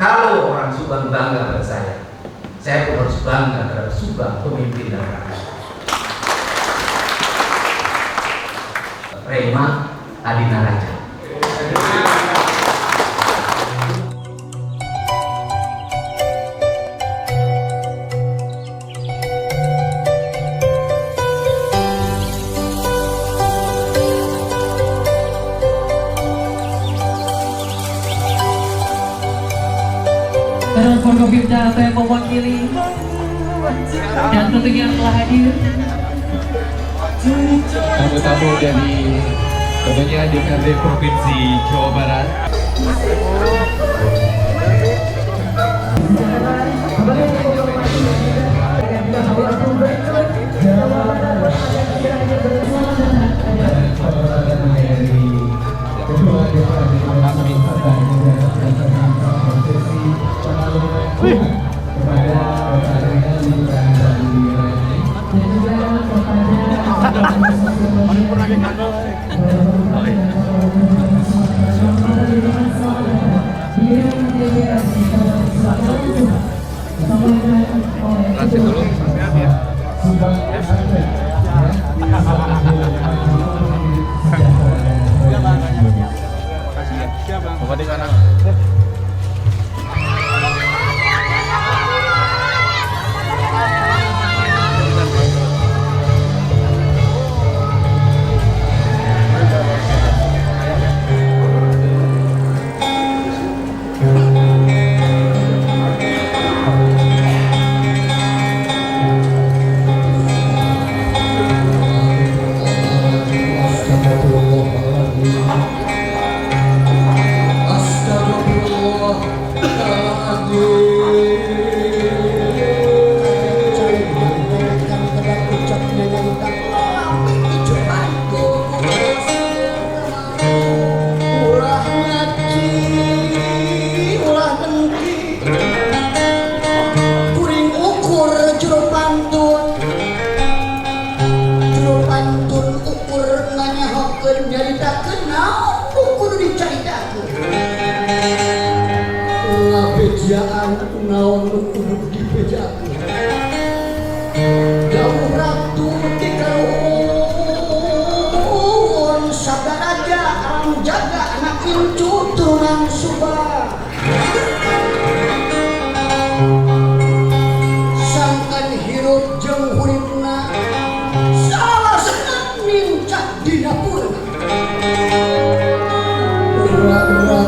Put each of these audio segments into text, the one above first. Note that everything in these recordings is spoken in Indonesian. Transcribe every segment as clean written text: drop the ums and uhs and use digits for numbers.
Kalau orang Subang bangga pada saya pun harus bangga terhadap Subang, pemimpin dan rakyat. Rema Adinaraja. Dan Forkopimda yang mewakili dan tentunya telah hadir tamu-tamu dari tentunya DPRD Provinsi Jawa Barat. Transit dulu, sehat ya. Bapak di kanan. Naon kudu dipejakeun Jauh ratu tikaruhun sabaraja alam jaga anak incu turunan Subang sangkan hirup jeung huripna salah sekat mincak di dapur ura-ura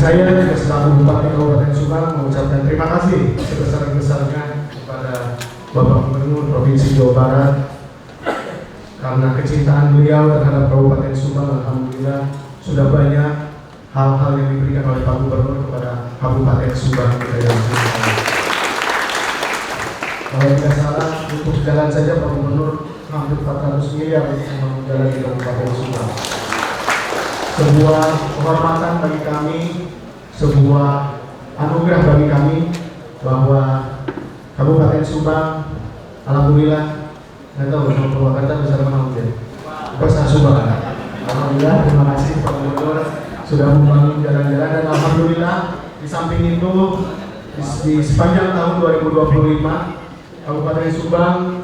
saya juga selaku Bupati Kabupaten Subang mengucapkan terima kasih sebesar-besarnya kepada Bapak Gubernur Provinsi Jawa Barat karena kecintaan beliau terhadap Kabupaten Subang. Alhamdulillah sudah banyak hal-hal yang diberikan oleh Pak Gubernur kepada Kabupaten Subang kita yang cinta. Kalau tidak salah, untuk jalan saja Pak Gubernur hampir 400 miliar untuk membangun jalan di Kabupaten Subang. Sebuah kehormatan bagi kami, sebuah anugerah bagi kami bahwa Kabupaten Subang, alhamdulillah, nggak tahu sama Purwakarta besar mana mungkin, besar Subang. Alhamdulillah, terima kasih Pak Gubernur sudah membangun jalan-jalan dan alhamdulillah di samping itu di sepanjang tahun 2025 Kabupaten Subang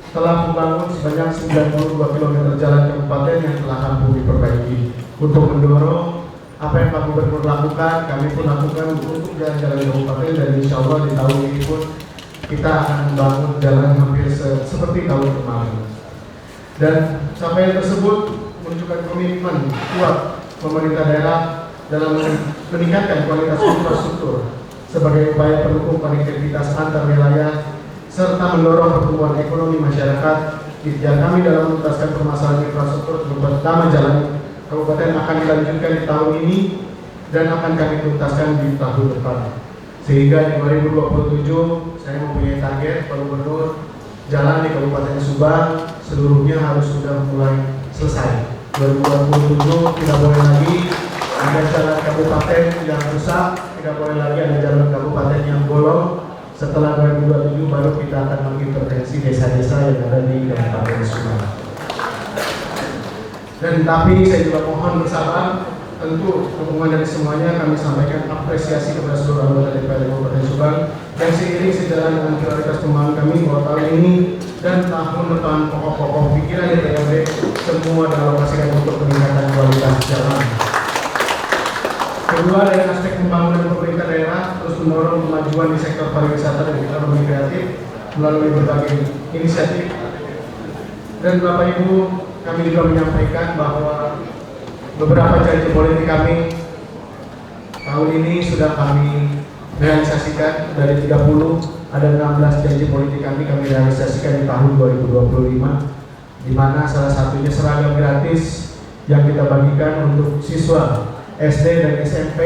telah membangun sebanyak 92 km jalan kabupaten yang telah rampung diperbaiki. Untuk mendorong apa yang Pak Gubernur lakukan, kami pun lakukan untuk jalan-jalan kabupaten dan insya Allah di tahun ini pun kita akan membangun jalan hampir seperti tahun kemarin. Dan capaian tersebut menunjukkan komitmen kuat pemerintah daerah dalam meningkatkan kualitas infrastruktur sebagai upaya pendukung konektivitas antar wilayah serta mendorong pertumbuhan ekonomi masyarakat. Ikhtiar kami dalam menuntaskan permasalahan infrastruktur terutama jalan kabupaten akan dilanjutkan di tahun ini dan akan kami tuntaskan di tahun depan. Sehingga di 2027 saya mempunyai target Pak Gubernur, jalan di Kabupaten Subang seluruhnya harus sudah mulai selesai. 2027 tidak boleh lagi ada jalan kabupaten yang rusak, tidak boleh lagi ada jalan kabupaten yang bolong. Setelah 2027 baru kita akan mengintervensi desa-desa yang ada di Kabupaten Subang. Dan tapi saya juga mohon bersabar, tentu dukungan dari semuanya kami sampaikan apresiasi kepada seluruh anggota DPRD Kabupaten Subang dan seiring sejalan dengan prioritas pembangunan kami bahwa tahun ini dan tahun depan pokok-pokok pikiran DPRD semua dialokasikan untuk peningkatan kualitas jalan. Kedua, dari aspek pembangunan pemerintah daerah terus mendorong kemajuan di sektor pariwisata dan ekonomi kreatif melalui berbagai inisiatif. Dan Bapak Ibu, kami juga menyampaikan bahwa beberapa janji politik kami tahun ini sudah kami realisasikan. Dari 30 ada 16 janji politik kami realisasikan di tahun 2025, di mana salah satunya seragam gratis yang kita bagikan untuk siswa SD dan SMP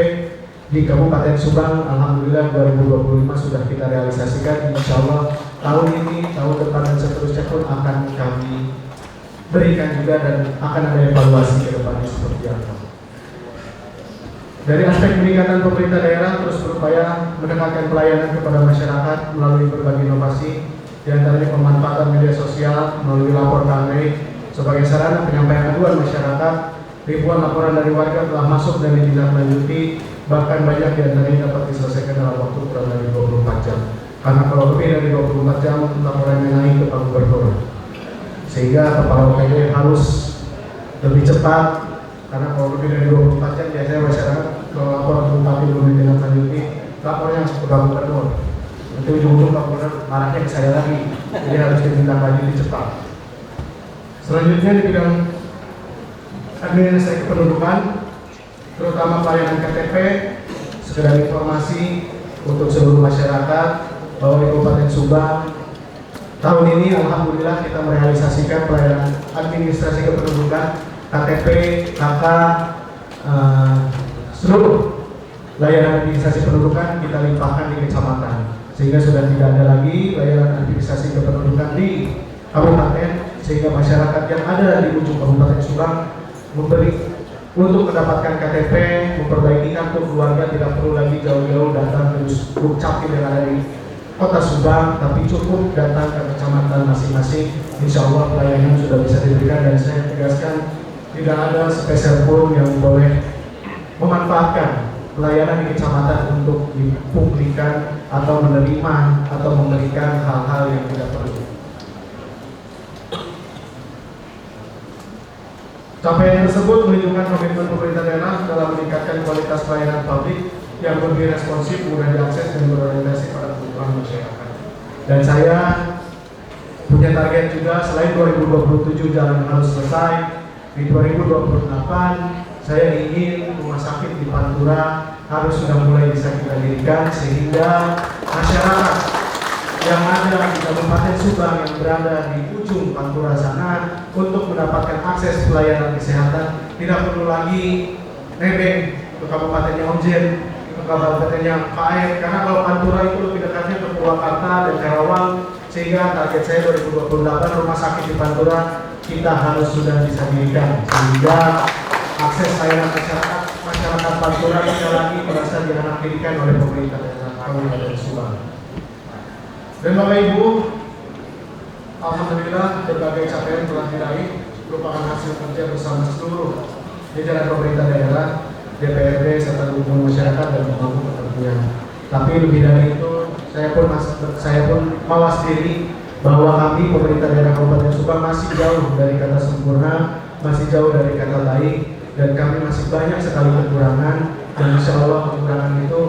di Kabupaten Subang. Alhamdulillah 2025 sudah kita realisasikan. Insya Allah tahun ini, tahun depan dan seterusnya pun akan kami berikan juga dan akan ada evaluasi ke depannya seperti apa. Dari aspek peningkatan pemerintah daerah terus berupaya mendekatkan pelayanan kepada masyarakat melalui berbagai inovasi, di antaranya pemanfaatan media sosial melalui lapor kami sebagai sarana penyampaian aduan masyarakat. Ribuan laporan dari warga telah masuk dan ditindaklanjuti, bahkan banyak di antaranya dapat diselesaikan dalam waktu kurang dari 24 jam. Karena kalau lebih dari 24 jam laporannya naik ke Pak Gubernur, sehingga kepala OPD harus lebih cepat. Karena kalau lebih dari 24 jam biasanya masyarakat kalau lapor ke bupati belum ditindaklanjuti, lapornya ke Pak Gubernur. Nanti ujung-ujung Pak Gubernur marahnya ke saya lagi, jadi harus ditindaklanjuti cepat. Selanjutnya di bidang administrasi kependudukan, terutama pelayanan KTP, sekedar informasi untuk seluruh masyarakat bahwa di Kabupaten Subang tahun ini alhamdulillah kita merealisasikan pelayanan administrasi kependudukan, KTP, KK, seluruh layanan administrasi kependudukan kita limpahkan di kecamatan, sehingga sudah tidak ada lagi layanan administrasi kependudukan di kabupaten, sehingga masyarakat yang ada di ujung Kabupaten Subang untuk mendapatkan KTP, memperbaiki kartu keluarga tidak perlu lagi jauh-jauh datang ke Dukcapil yang ada di Kota Subang, tapi cukup datang ke kecamatan masing-masing. Insya Allah pelayanan sudah bisa diberikan dan saya tegaskan tidak ada sepeser pun yang boleh memanfaatkan pelayanan di kecamatan untuk dipublikkan atau menerima atau memberikan hal-hal yang tidak perlu. Capaian tersebut menunjukkan komitmen pemerintah daerah dalam meningkatkan kualitas pelayanan publik yang lebih responsif, mudah diakses dan berorientasi pada kebutuhan masyarakat. Dan saya punya target juga selain 2027 jalan harus selesai, di 2028 saya ingin rumah sakit di Pantura harus sudah mulai bisa kita dirikan sehingga masyarakat yang ada di Kabupaten Subang yang berada di ujung Pantura sana untuk mendapatkan akses pelayanan kesehatan tidak perlu lagi nebeng ke kabupatennya Onjen, ke kabupatennya Paek, karena kalau Pantura itu lebih dekatnya ke Purwakarta dan Karawang, sehingga target saya 2028 rumah sakit di Pantura kita harus sudah bisa dirikan sehingga akses layanan masyarakat Pantura tidak lagi merasa dianaktirikan oleh pemerintah daerah Kabupaten Subang. Dan Bapak Ibu, alhamdulillah berbagai capaian telah diraih merupakan hasil kerja bersama seluruh jajaran pemerintah daerah, DPRD serta dukungan masyarakat dan pemangku kepentingan. Tapi lebih dari itu, saya pun mawas diri bahwa kami pemerintah daerah Kabupaten Subang masih jauh dari kata sempurna, masih jauh dari kata baik, dan kami masih banyak sekali kekurangan. Dan insya Allah kekurangan itu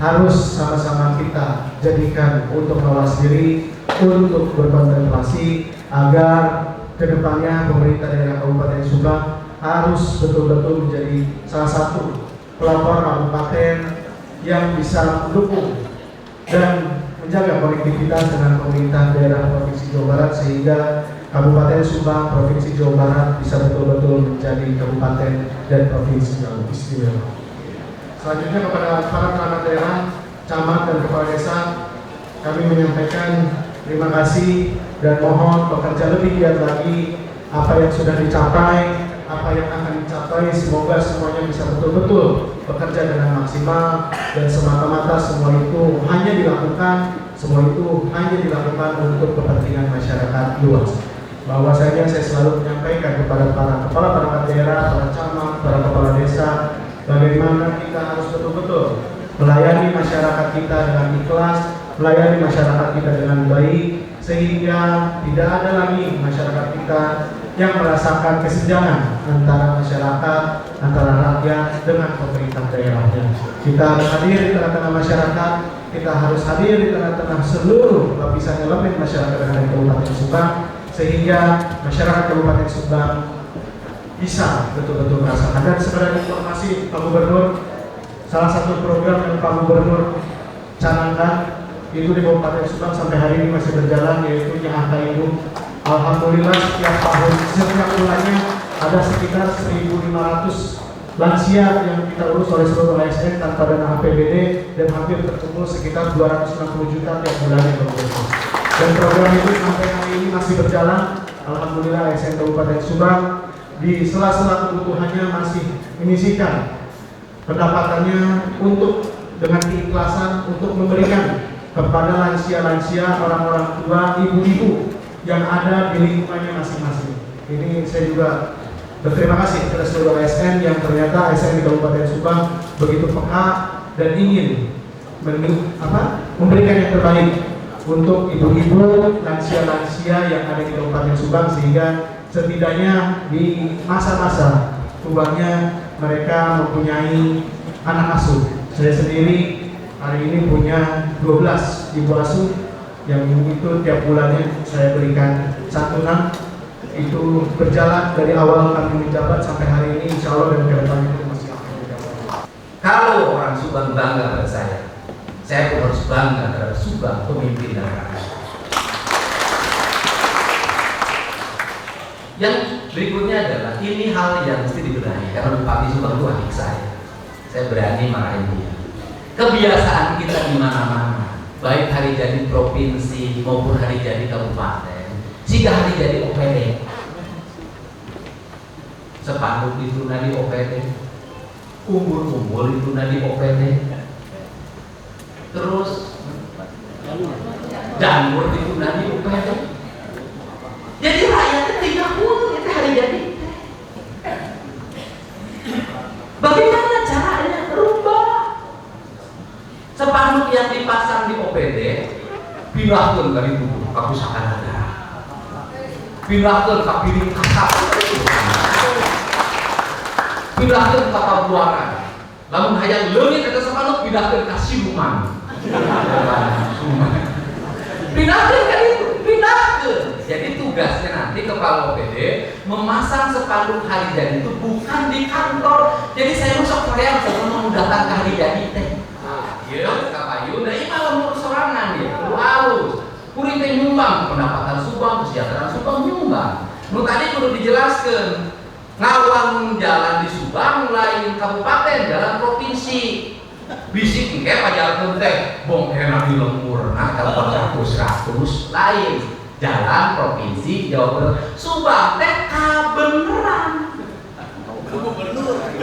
harus sama-sama kita jadikan untuk mawas diri, untuk berkontemplasi agar kedepannya pemerintah daerah Kabupaten Subang harus betul-betul menjadi salah satu pelopor kabupaten yang bisa mendukung dan menjaga konektivitas dengan pemerintah daerah Provinsi Jawa Barat sehingga Kabupaten Subang, Provinsi Jawa Barat bisa betul-betul menjadi kabupaten dan provinsi yang istimewa. Selanjutnya kepada para perangkat daerah, camat dan kepala desa, kami menyampaikan terima kasih dan mohon bekerja lebih giat lagi. Apa yang sudah dicapai, apa yang akan dicapai, semoga semuanya bisa betul-betul bekerja dengan maksimal dan semata-mata semua itu hanya dilakukan untuk kepentingan masyarakat luas. Bahwasanya saya selalu menyampaikan kepada para kepala perangkat daerah, para camat, para kepala desa, bagaimana kita harus betul-betul melayani masyarakat kita dengan ikhlas, melayani masyarakat kita dengan baik, sehingga tidak ada lagi masyarakat kita yang merasakan kesenjangan antara masyarakat, antara rakyat dengan pemerintah daerahnya. Kita harus hadir di tengah-tengah masyarakat, kita harus hadir di tengah-tengah seluruh lapisan elemen masyarakat yang ada di Kabupaten Subang, sehingga masyarakat Kabupaten Subang bisa betul-betul merasakan. Dan sebenarnya informasi Pak Gubernur, salah satu program yang Pak Gubernur canangkan itu di Kabupaten Subang sampai hari ini masih berjalan, yaitu Angka Induk. Alhamdulillah setiap bulannya ada sekitar 1.500 lansia yang kita urus oleh seluruh ASN tanpa dana APBD dan hampir terkumpul sekitar 260 juta tiap bulannya. Dan program itu sampai hari ini masih berjalan. Alhamdulillah ASN Kabupaten Subang di sela-sela kebutuhannya masih menyisihkan pendapatannya untuk dengan keikhlasan untuk memberikan kepada lansia-lansia, orang-orang tua, ibu-ibu yang ada di lingkungannya masing-masing. Ini saya juga berterima kasih kepada seluruh ASN yang ternyata ASN di Kabupaten Subang begitu peka dan ingin memberikan yang terbaik untuk ibu-ibu, lansia-lansia yang ada di Kabupaten Subang, sehingga setidaknya di masa-masa tuanya mereka mempunyai anak asuh. Saya sendiri hari ini punya 12 ibu asuh yang itu tiap bulannya saya berikan santunan. Itu berjalan dari awal kami menjabat sampai hari ini, insya Allah dan ke depan itu masih akan berjalan. Kalau orang Subang bangga pada saya pun harus bangga terhadap Subang, pemimpin dan rakyat. Yang berikutnya adalah ini hal yang mesti dibenahi karena Bupati Subang itu adik saya berani marahin dia. Kebiasaan kita di mana-mana, baik hari jadi provinsi maupun hari jadi kabupaten, jika hari jadi OPD, sepanduk itu nadi OPD, umbul-umbul itu nadi OPD, terus janur itu nadi OPD. Jadi rakyatnya tidak butuh itu hari jadi. Bagaimana caranya berubah? Sepanduk yang dipasang di OPD pindahkan dari tubuh ke pusaka negara, pindahkan ke piring kakak, pindahkan ke Pabuaran, lamun hayang leungit eta sepanduk pindahkan ke Siluman, pindahkan ke itu, pindahkan. Jadi tugasnya nanti kepala OPD memasang sepanduk hari jadi itu bukan di kantor. Jadi saya masuk Korea untuk datang ke hari jadi nyumbang pendapatan Subang, kesejahteraan Subang nyumbang. Nu tadi perlu dijelaskan, ngawang jalan di Subang lain kabupaten, jalan provinsi. Bisik engke pajalkeun teh bong enak di lempurna telepon 100 lain jalan provinsi Jawa Barat. Subang teh kabeneran.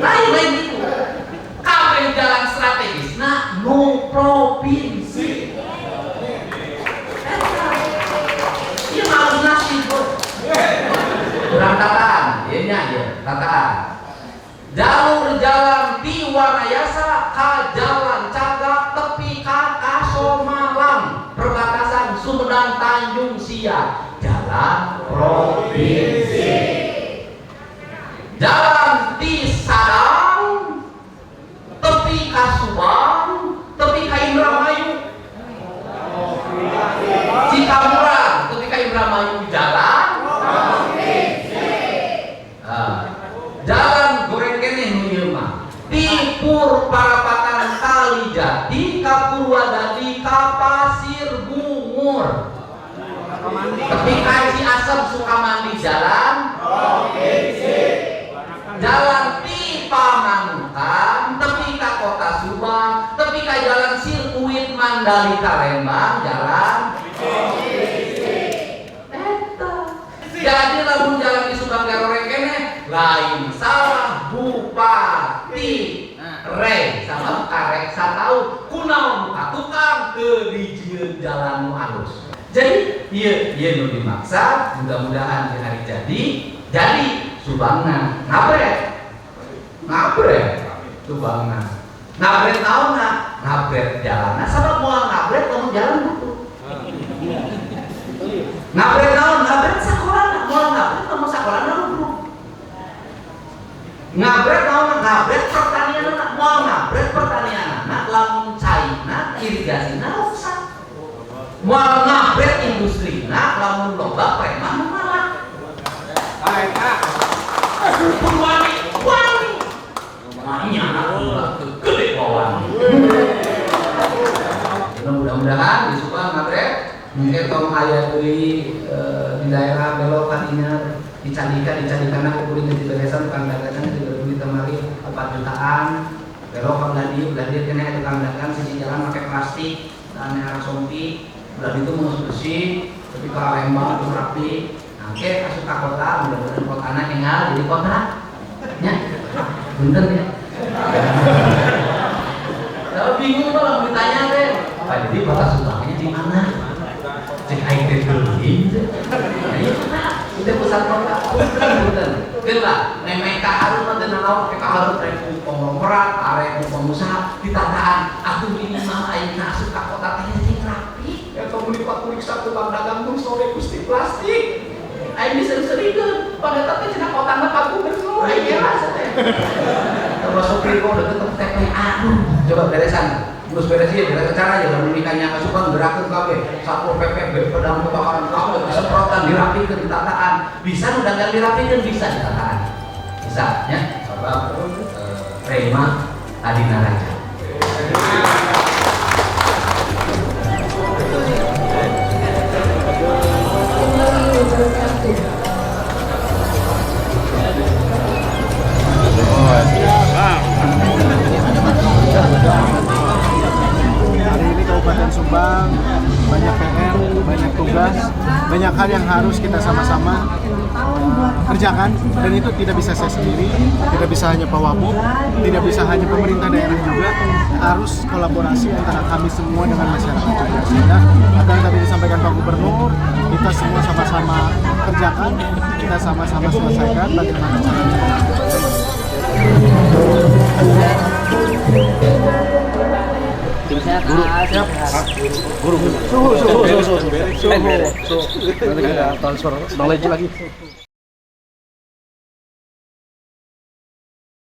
Lain itu. Kabeh jalan strategis nah nu provinsi. Ieu mah nasib kurang tataan, ieu nya ieu tataan. Jalur jalan di Wanayasa ka Jalan Cagak tepi ka Kasomalang perbatasan Sumedang Tanjung Siak jalan provinsi. Jalan di Sadang tepi ka Subang tepi ka Indramayu Cikamurang tepi ka Indramayu jalan jalan goreng kene nu ieu mah di Purparapatan Kalijati ka Purwadadi ka Pasir Bungur tepi ka Ciasem Sukamandi jalan jalan di Pamanukan tepi ka Kota Subang tepi ka jalan sirkuit Mandalika Lembang jalan jadi lamun jalan di Subang garoreng kene lain salah bupati re sama karek satau kunaon muka tukang ke dijieun jalan nu alus. Jadi ieu nu dimaksa mudah-mudahan di hari jadi Subangna ngabret Subangna ngabret naonna ngabret jalanna sabab moal ngabret lamun jalan butuh ngabret naon ngabret sakolana moal ngabret lamun sakolana lubruk ngabret naon ngabret pertanian anak moal ngabret pertanian anak lamun cairna irigasina rusak moal ngabret industri lamun loba preman malah wangi anak gede bawaan. Mudah-mudahan di Subang ngabret mungkin tong aya deui di daerah belok kadinya dicandikan aku kuring di beresan tukang dagang di duit temali 4 jutaan belok ka Gladir kene tukang dagang sisi jalan pakai plastik dan arah sompi udah itu mau bersih tapi ka Lembang rapi. Oke, masuk ke kota, mudah-mudahan kotanya tinggal jadi kota nya bener ya kalau bingung kalau ditanya deh Pak jadi kota Subangnya di mana? Cek air dulu ayo Pak, udah pusat kota bener lah, memeka harus nanti nanaw mereka harus reku konglomerat, reku pengusaha ditataan aku ini mah ayo masuk ke kota tanya jadi rapi ya kamu lipat satu bang dagang pun sore gusti plastik ayo bisa serius pada tapi cina kota apa gubernur ayo rasanya termasuk Riko udah ketemu TPA coba beresan terus beresin beres cara aja lalu nikahnya kasukan gerakan KB sapu PPB pedang kebakaran kabel disemprotan dirapikan ditataan bisa udah nggak dirapikan bisa ditataan bisa ya sebab Rema Adina Raja Hari ini Kabupaten Subang banyak PR, banyak tugas, banyak hal yang harus kita sama-sama kerjakan dan itu tidak bisa saya sendiri, tidak bisa hanya Pak Wabub, tidak bisa hanya pemerintah daerah juga, harus kolaborasi antara kami semua dengan masyarakat juga. Sehingga apa yang tadi disampaikan Pak Gubernur, kita semua sama-sama kerjakan, kita sama-sama selesaikan bagaimana caranya. Suhu. Transfer knowledge lagi.